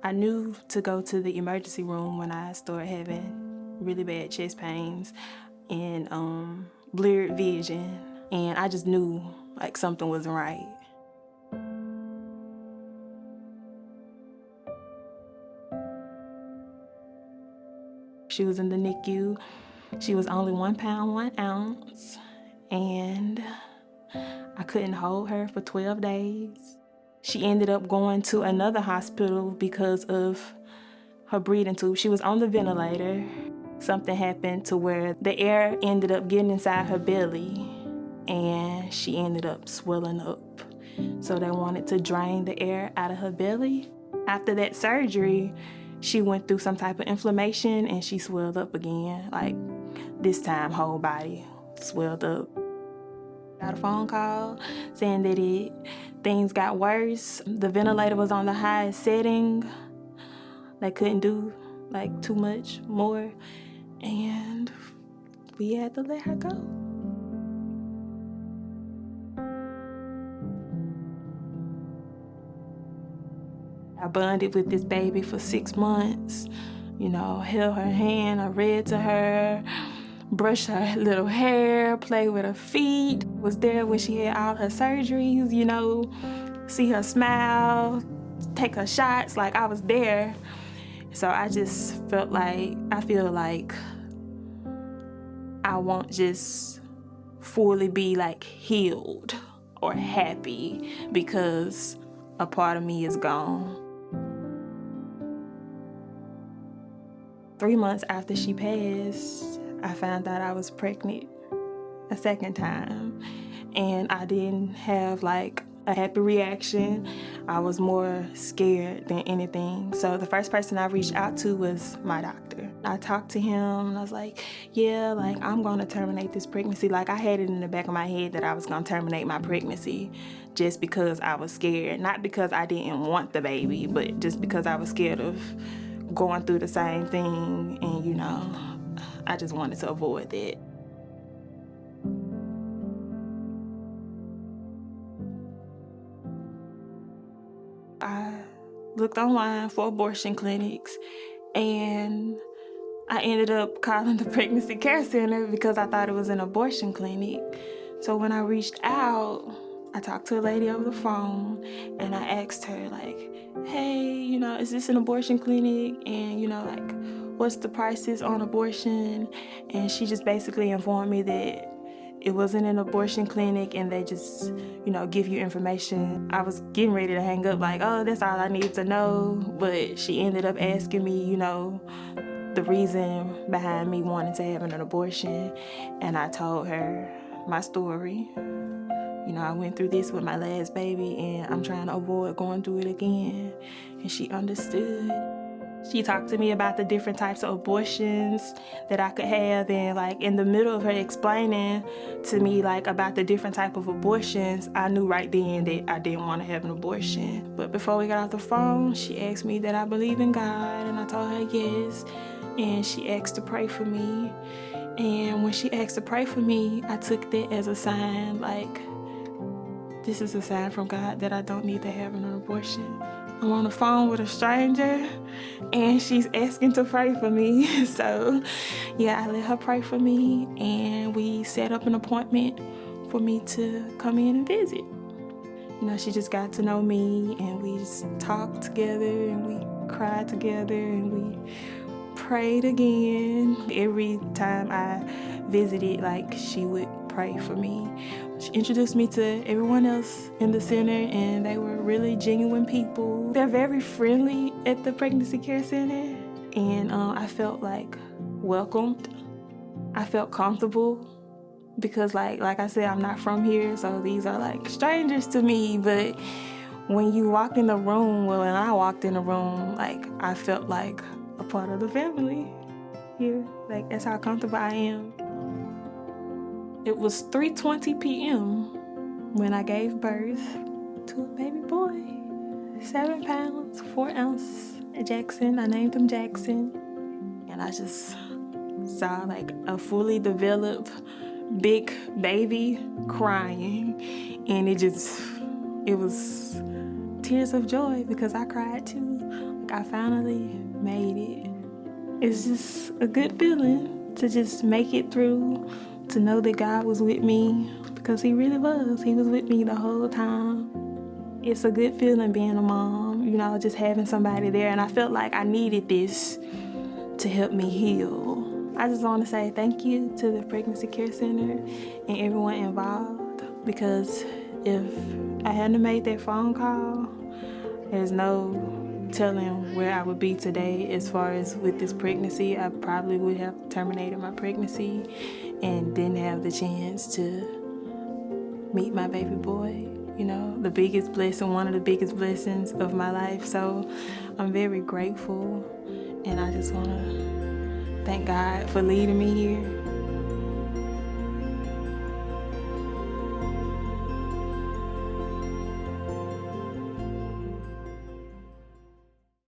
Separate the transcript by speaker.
Speaker 1: I knew to go to the emergency room when I started having really bad chest pains and blurred vision. And I just knew like something wasn't right. She was in the NICU. She was only 1 pound, 1 ounce. And I couldn't hold her for 12 days. She ended up going to another hospital because of her breathing tube. She was on the ventilator. Something happened to where the air ended up getting inside her belly and she ended up swelling up. So they wanted to drain the air out of her belly. After that surgery, she went through some type of inflammation and she swelled up again. Like this time, whole body swelled up. Got a phone call saying that things got worse. The ventilator was on the highest setting. They couldn't do like too much more, and we had to let her go. I bonded with this baby for 6 months. You know, held her hand, I read to her, brushed her little hair, played with her feet, was there when she had all her surgeries, you know, see her smile, take her shots, like I was there. So I just felt like, I feel like I won't just fully be like healed or happy because a part of me is gone. 3 months after she passed, I found out I was pregnant a second time. And I didn't have like a happy reaction. I was more scared than anything. So the first person I reached out to was my doctor. I talked to him and I was like, yeah, like I'm gonna terminate this pregnancy. Like I had it in the back of my head that I was gonna terminate my pregnancy just because I was scared. Not because I didn't want the baby, but just because I was scared of going through the same thing, and you know, I just wanted to avoid that. I looked online for abortion clinics and I ended up calling the pregnancy care center because I thought it was an abortion clinic. So when I reached out, I talked to a lady over the phone and I asked her like, hey, you know, is this an abortion clinic? And you know, like, what's the prices on abortion? And she just basically informed me that it wasn't an abortion clinic and they just, you know, give you information. I was getting ready to hang up like, oh, that's all I needed to know. But she ended up asking me, you know, the reason behind me wanting to have an abortion. And I told her my story. You know, I went through this with my last baby and I'm trying to avoid going through it again. And she understood. She talked to me about the different types of abortions that I could have, and like in the middle of her explaining to me like about the different type of abortions, I knew right then that I didn't want to have an abortion. But before we got off the phone, she asked me that I believe in God, and I told her yes. And she asked to pray for me. And when she asked to pray for me, I took that as a sign, like, this is a sign from God that I don't need to have an abortion. I'm on the phone with a stranger and she's asking to pray for me. So yeah, I let her pray for me and we set up an appointment for me to come in and visit. You know, she just got to know me and we just talked together and we cried together and we prayed again. Every time I visited, like, she would pray for me. She introduced me to everyone else in the center and they were really genuine people. They're very friendly at the pregnancy care center and I felt like welcomed. I felt comfortable because like I said, I'm not from here, so these are like strangers to me. But when you walk in the room, well, when I walked in the room, like I felt like a part of the family here. Like that's how comfortable I am. It was 3:20 p.m. when I gave birth to a baby boy, 7 pounds, 4 ounces, Jackson. I named him Jackson. And I just saw like a fully developed big baby crying. And it was tears of joy because I cried too. Like, I finally made it. It's just a good feeling to just make it through, to know that God was with me, because he really was. He was with me the whole time. It's a good feeling being a mom, you know, just having somebody there. And I felt like I needed this to help me heal. I just want to say thank you to the Pregnancy Care Center and everyone involved, because if I hadn't made that phone call, there's no telling where I would be today as far as with this pregnancy. I probably would have terminated my pregnancy and didn't have the chance to meet my baby boy. You know, the biggest blessing, one of the biggest blessings of my life. So I'm very grateful, and I just want to thank God for leading me here.